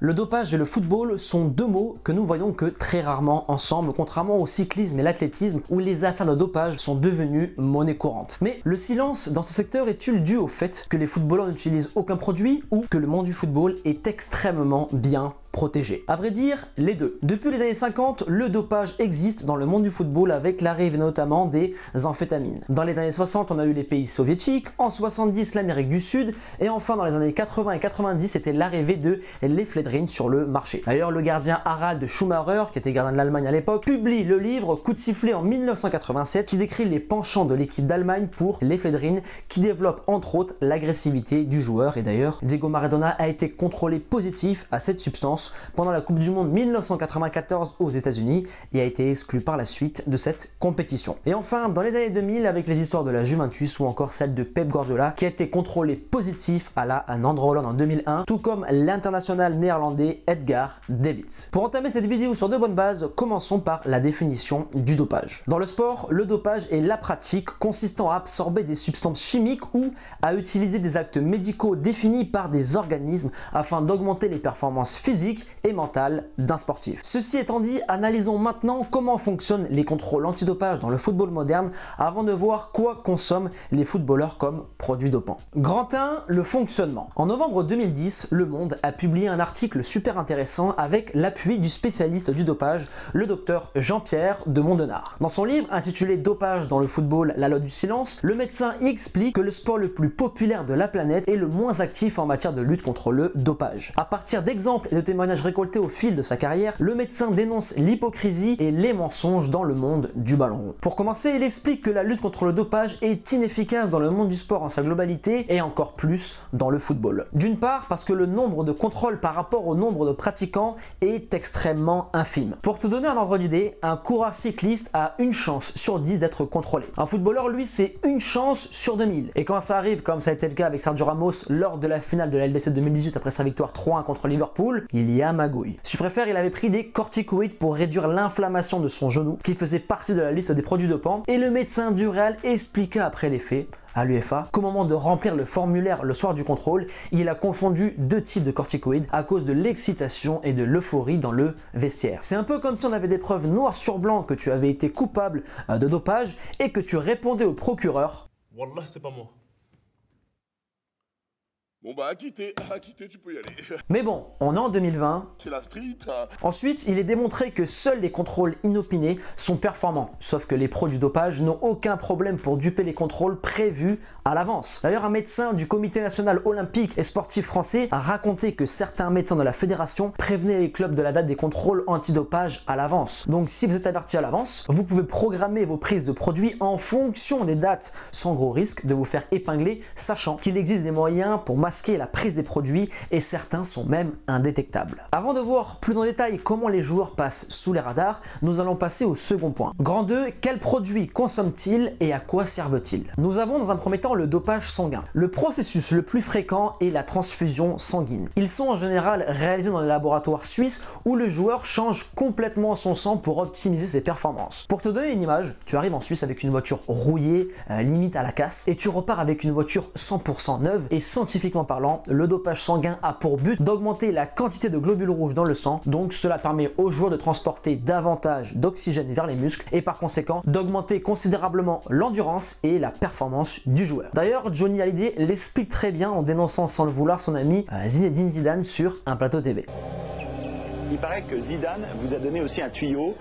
Le dopage et le football sont deux mots que nous voyons que très rarement ensemble, contrairement au cyclisme et l'athlétisme où les affaires de dopage sont devenues monnaie courante. Mais le silence dans ce secteur est-il dû au fait que les footballeurs n'utilisent aucun produit ou que le monde du football est extrêmement bien protégé? À vrai dire, les deux. Depuis les années 50, le dopage existe dans le monde du football avec l'arrivée notamment des amphétamines. Dans les années 60, on a eu les pays soviétiques, en 70 l'Amérique du Sud, et enfin dans les années 80 et 90, c'était l'arrivée de l'éphédrine sur le marché. D'ailleurs, le gardien Harald Schumacher, qui était gardien de l'Allemagne à l'époque, publie le livre Coup de sifflet en 1987 qui décrit les penchants de l'équipe d'Allemagne pour l'éphédrine qui développe entre autres l'agressivité du joueur. Et d'ailleurs, Diego Maradona a été contrôlé positif à cette substance pendant la Coupe du Monde 1994 aux États-Unis et a été exclu par la suite de cette compétition. Et enfin, dans les années 2000, avec les histoires de la Juventus ou encore celle de Pep Guardiola qui a été contrôlé positif à la Nandrolone en 2001, tout comme l'international néerlandais Edgar Davids. Pour entamer cette vidéo sur de bonnes bases, commençons par la définition du dopage. Dans le sport, le dopage est la pratique consistant à absorber des substances chimiques ou à utiliser des actes médicaux définis par des organismes afin d'augmenter les performances physiques et mentale d'un sportif. Ceci étant dit, analysons maintenant comment fonctionnent les contrôles antidopage dans le football moderne avant de voir quoi consomment les footballeurs comme produits dopants. Grand 1, le fonctionnement. En novembre 2010, Le Monde a publié un article super intéressant avec l'appui du spécialiste du dopage, le docteur Jean-Pierre de Mondenard. Dans son livre intitulé Dopage dans le football, la loi du silence, le médecin y explique que le sport le plus populaire de la planète est le moins actif en matière de lutte contre le dopage. À partir d'exemples et de témoignages récoltés au fil de sa carrière, le médecin dénonce l'hypocrisie et les mensonges dans le monde du ballon rond. Pour commencer, il explique que la lutte contre le dopage est inefficace dans le monde du sport en sa globalité et encore plus dans le football. D'une part parce que le nombre de contrôles par rapport au nombre de pratiquants est extrêmement infime. Pour te donner un ordre d'idée, un coureur cycliste a une chance sur 10 d'être contrôlé. Un footballeur, lui, c'est une chance sur 2000. Et quand ça arrive, comme ça a été le cas avec Sergio Ramos lors de la finale de la LDC 2018 après sa victoire 3-1 contre Liverpool, il y a magouille. Si tu préfères, il avait pris des corticoïdes pour réduire l'inflammation de son genou, qui faisait partie de la liste des produits dopants, et le médecin du Real expliqua après les faits à l'UEFA qu'au moment de remplir le formulaire le soir du contrôle, il a confondu deux types de corticoïdes à cause de l'excitation et de l'euphorie dans le vestiaire. C'est un peu comme si on avait des preuves noir sur blanc que tu avais été coupable de dopage et que tu répondais au procureur: Wallah, c'est pas moi. Bon bah acquitté, tu peux y aller. Mais bon, on est en 2020. C'est la street. Ensuite, il est démontré que seuls les contrôles inopinés sont performants. Sauf que les pros du dopage n'ont aucun problème pour duper les contrôles prévus à l'avance. D'ailleurs, un médecin du Comité national olympique et sportif français a raconté que certains médecins de la fédération prévenaient les clubs de la date des contrôles antidopage à l'avance. Donc si vous êtes averti à l'avance, vous pouvez programmer vos prises de produits en fonction des dates, sans gros risque de vous faire épingler, sachant qu'il existe des moyens pour masquer la prise des produits et certains sont même indétectables. Avant de voir plus en détail comment les joueurs passent sous les radars, nous allons passer au second point. Grand 2, quels produits consomment-ils et à quoi servent-ils? Nous avons dans un premier temps le dopage sanguin. Le processus le plus fréquent est la transfusion sanguine. Ils sont en général réalisés dans les laboratoires suisses où le joueur change complètement son sang pour optimiser ses performances. Pour te donner une image, tu arrives en Suisse avec une voiture rouillée, limite à la casse, et tu repars avec une voiture 100% neuve et scientifiquement parlant, le dopage sanguin a pour but d'augmenter la quantité de globules rouges dans le sang, donc cela permet aux joueurs de transporter davantage d'oxygène vers les muscles et par conséquent d'augmenter considérablement l'endurance et la performance du joueur. D'ailleurs, Johnny Hallyday l'explique très bien en dénonçant sans le vouloir son ami Zinedine Zidane sur un plateau TV. Il paraît que Zidane vous a donné aussi un tuyau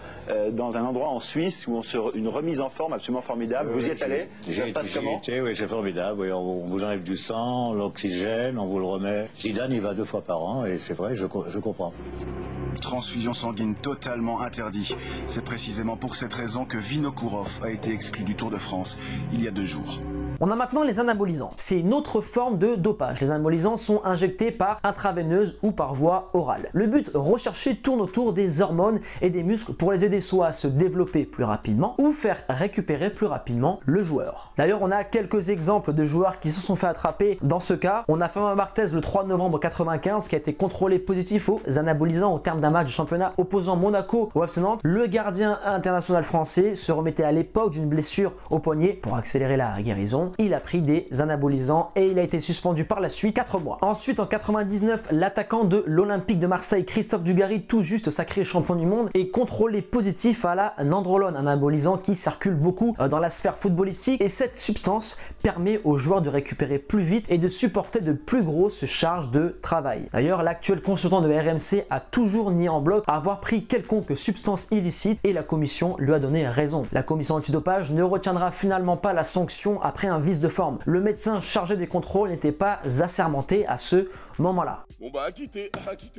dans un endroit en Suisse où une remise en forme absolument formidable. Vous y êtes allé? Ça se passe comment? Oui, c'est formidable. Oui, on vous enlève du sang, l'oxygène, on vous le remet. Zidane, il va 2 fois par an et c'est vrai, je comprends. Transfusion sanguine totalement interdit. C'est précisément pour cette raison que Vinokourov a été exclu du Tour de France il y a 2 jours. On a maintenant les anabolisants. C'est une autre forme de dopage. Les anabolisants sont injectés par intraveineuse ou par voie orale. Le but recherché tourne autour des hormones et des muscles pour les aider soit à se développer plus rapidement ou faire récupérer plus rapidement le joueur. D'ailleurs, on a quelques exemples de joueurs qui se sont fait attraper dans ce cas. On a Fabien Barthez le 3 novembre 1995 qui a été contrôlé positif aux anabolisants au terme d'un match de championnat opposant Monaco au FC Nantes. Le gardien international français se remettait à l'époque d'une blessure au poignet. Pour accélérer la guérison, raison, il a pris des anabolisants et il a été suspendu par la suite 4 mois. Ensuite en 99, l'attaquant de l'Olympique de Marseille, Christophe Dugarry, tout juste sacré champion du monde, est contrôlé positif à la nandrolone, un anabolisant qui circule beaucoup dans la sphère footballistique, et cette substance permet aux joueurs de récupérer plus vite et de supporter de plus grosses charges de travail. D'ailleurs, l'actuel consultant de RMC a toujours nié en bloc avoir pris quelconque substance illicite et la commission lui a donné raison. La commission antidopage ne retiendra finalement pas la sanction après un vice de forme. Le médecin chargé des contrôles n'était pas assermenté à ce moment-là. Bon bah acquitté,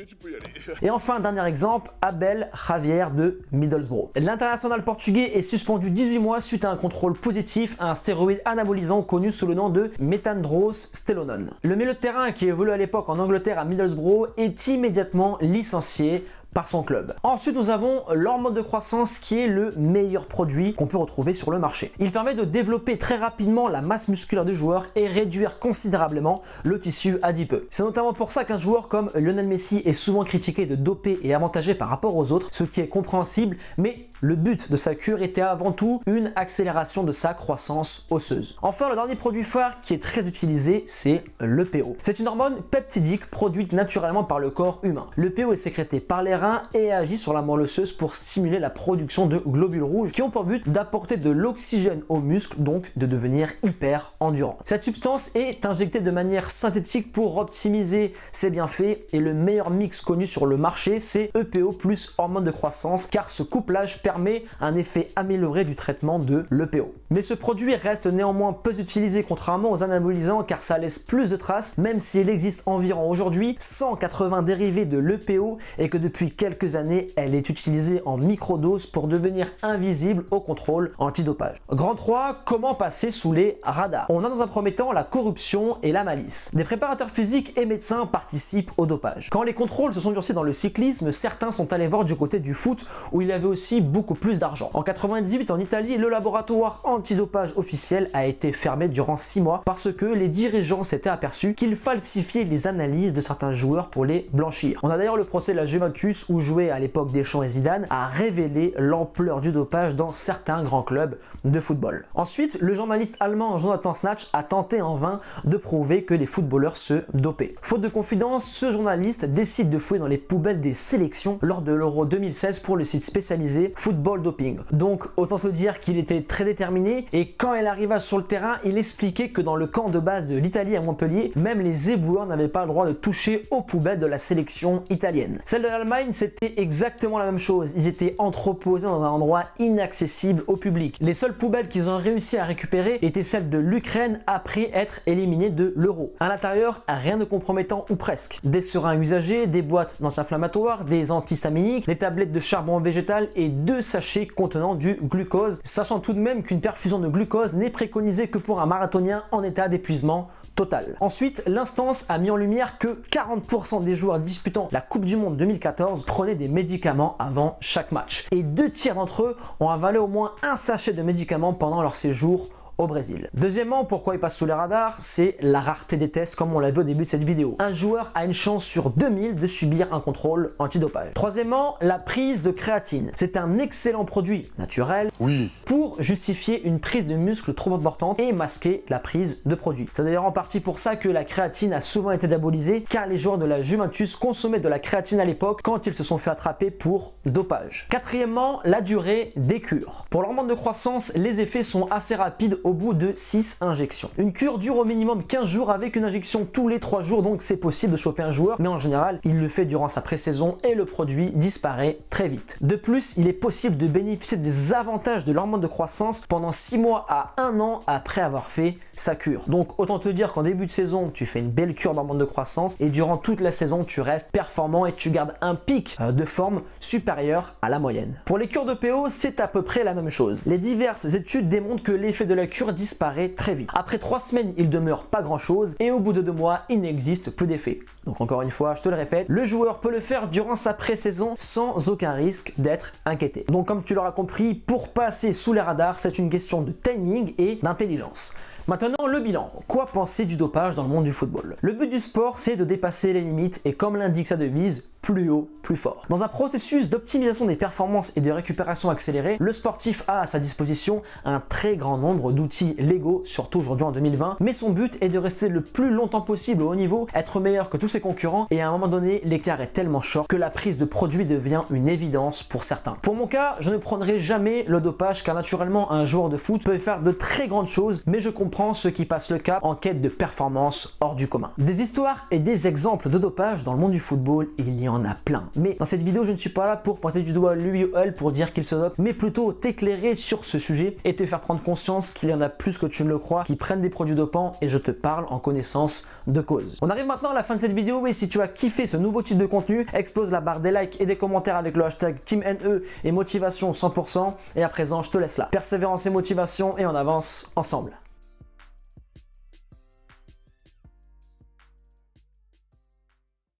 tu peux y aller. Et enfin, dernier exemple, Abel Javier de Middlesbrough. L'international portugais est suspendu 18 mois suite à un contrôle positif à un stéroïde anabolisant connu sous le nom de méthandrostellonone. Le milieu de terrain qui évolue à l'époque en Angleterre à Middlesbrough est immédiatement licencié par son club. Ensuite, nous avons l'hormone de croissance qui est le meilleur produit qu'on peut retrouver sur le marché. Il permet de développer très rapidement la masse musculaire du joueur et réduire considérablement le tissu adipeux. C'est notamment pour ça qu'un joueur comme Lionel Messi est souvent critiqué de doper et avantagé par rapport aux autres, ce qui est compréhensible, mais le but de sa cure était avant tout une accélération de sa croissance osseuse. Enfin, le dernier produit phare qui est très utilisé, c'est l'EPO. C'est une hormone peptidique produite naturellement par le corps humain. L'EPO est sécrété par les reins et agit sur la moelle osseuse pour stimuler la production de globules rouges qui ont pour but d'apporter de l'oxygène aux muscles, donc de devenir hyper endurant. Cette substance est injectée de manière synthétique pour optimiser ses bienfaits et le meilleur mix connu sur le marché, c'est EPO plus hormone de croissance, car ce couplage permet un effet amélioré du traitement de l'EPO. Mais ce produit reste néanmoins peu utilisé contrairement aux anabolisants car ça laisse plus de traces, même s'il existe environ aujourd'hui 180 dérivés de l'EPO et que depuis quelques années elle est utilisée en microdose pour devenir invisible au contrôle antidopage. Grand 3, comment passer sous les radars? On a dans un premier temps la corruption et la malice. Des préparateurs physiques et médecins participent au dopage. Quand les contrôles se sont durcis dans le cyclisme, certains sont allés voir du côté du foot où il y avait aussi beaucoup plus d'argent. En 98 en Italie, le laboratoire antidopage officiel a été fermé durant 6 mois parce que les dirigeants s'étaient aperçus qu'ils falsifiaient les analyses de certains joueurs pour les blanchir. On a d'ailleurs le procès de la Juventus où jouait à l'époque Deschamps et Zidane a révélé l'ampleur du dopage dans certains grands clubs de football. Ensuite, le journaliste allemand Jonathan Snatch a tenté en vain de prouver que les footballeurs se dopaient. Faute de confidence, ce journaliste décide de fouiller dans les poubelles des sélections lors de l'Euro 2016 pour le site spécialisé Football Doping. Donc autant te dire qu'il était très déterminé et quand il arriva sur le terrain, il expliquait que dans le camp de base de l'Italie à Montpellier, même les éboueurs n'avaient pas le droit de toucher aux poubelles de la sélection italienne. Celle de l'Allemagne, c'était exactement la même chose. Ils étaient entreposés dans un endroit inaccessible au public. Les seules poubelles qu'ils ont réussi à récupérer étaient celles de l'Ukraine après être éliminés de l'Euro. À l'intérieur, rien de compromettant ou presque. Des seringues usagées, des boîtes d'anti-inflammatoires, des antihistaminiques, des tablettes de charbon végétal et 2 sachets contenant du glucose, sachant tout de même qu'une perfusion de glucose n'est préconisée que pour un marathonien en état d'épuisement total. Ensuite, l'instance a mis en lumière que 40% des joueurs disputant la Coupe du Monde 2014 prenaient des médicaments avant chaque match. Et 2 tiers d'entre eux ont avalé au moins un sachet de médicaments pendant leur séjour au Brésil. Deuxièmement, pourquoi il passe sous les radars, c'est la rareté des tests comme on l'a vu au début de cette vidéo. Un joueur a une chance sur 2000 de subir un contrôle antidopage. Troisièmement, la prise de créatine. C'est un excellent produit naturel pour justifier une prise de muscle trop importante et masquer la prise de produit. C'est d'ailleurs en partie pour ça que la créatine a souvent été diabolisée car les joueurs de la Juventus consommaient de la créatine à l'époque quand ils se sont fait attraper pour dopage. Quatrièmement, la durée des cures. Pour l'hormone de croissance, les effets sont assez rapides au bout de 6 injections. Une cure dure au minimum 15 jours avec une injection tous les 3 jours, donc c'est possible de choper un joueur, mais en général, il le fait durant sa pré-saison et le produit disparaît très vite. De plus, il est possible de bénéficier des avantages de l'hormone de croissance pendant 6 mois à 1 an après avoir fait sa cure. Donc autant te dire qu'en début de saison, tu fais une belle cure d'hormone de croissance et durant toute la saison, tu restes performant et tu gardes un pic de forme supérieur à la moyenne. Pour les cures de PO, c'est à peu près la même chose. Les diverses études démontrent que l'effet de la cure disparaît très vite. Après 3 semaines, il demeure pas grand chose et au bout de 2 mois, il n'existe plus d'effet. Donc encore une fois, je te le répète, le joueur peut le faire durant sa pré-saison sans aucun risque d'être inquiété. Donc comme tu l'auras compris, pour passer sous les radars, c'est une question de timing et d'intelligence. Maintenant, le bilan. Quoi penser du dopage dans le monde du football? Le but du sport, c'est de dépasser les limites et comme l'indique sa devise, plus haut, plus fort. Dans un processus d'optimisation des performances et de récupération accélérée, le sportif a à sa disposition un très grand nombre d'outils légaux, surtout aujourd'hui en 2020, mais son but est de rester le plus longtemps possible au haut niveau, être meilleur que tous ses concurrents, et à un moment donné, l'écart est tellement short que la prise de produit devient une évidence pour certains. Pour mon cas, je ne prendrai jamais le dopage car naturellement un joueur de foot peut faire de très grandes choses, mais je comprends ceux qui passent le cap en quête de performance hors du commun. Des histoires et des exemples de dopage dans le monde du football, il y en a plein. Mais dans cette vidéo, je ne suis pas là pour pointer du doigt lui ou elle pour dire qu'il se dope, mais plutôt t'éclairer sur ce sujet et te faire prendre conscience qu'il y en a plus que tu ne le crois qui prennent des produits dopants, et je te parle en connaissance de cause. On arrive maintenant à la fin de cette vidéo, et si tu as kiffé ce nouveau type de contenu, explose la barre des likes et des commentaires avec le hashtag TeamNE et motivation 100%, et à présent je te laisse là. Persévérance et motivation, et on avance ensemble.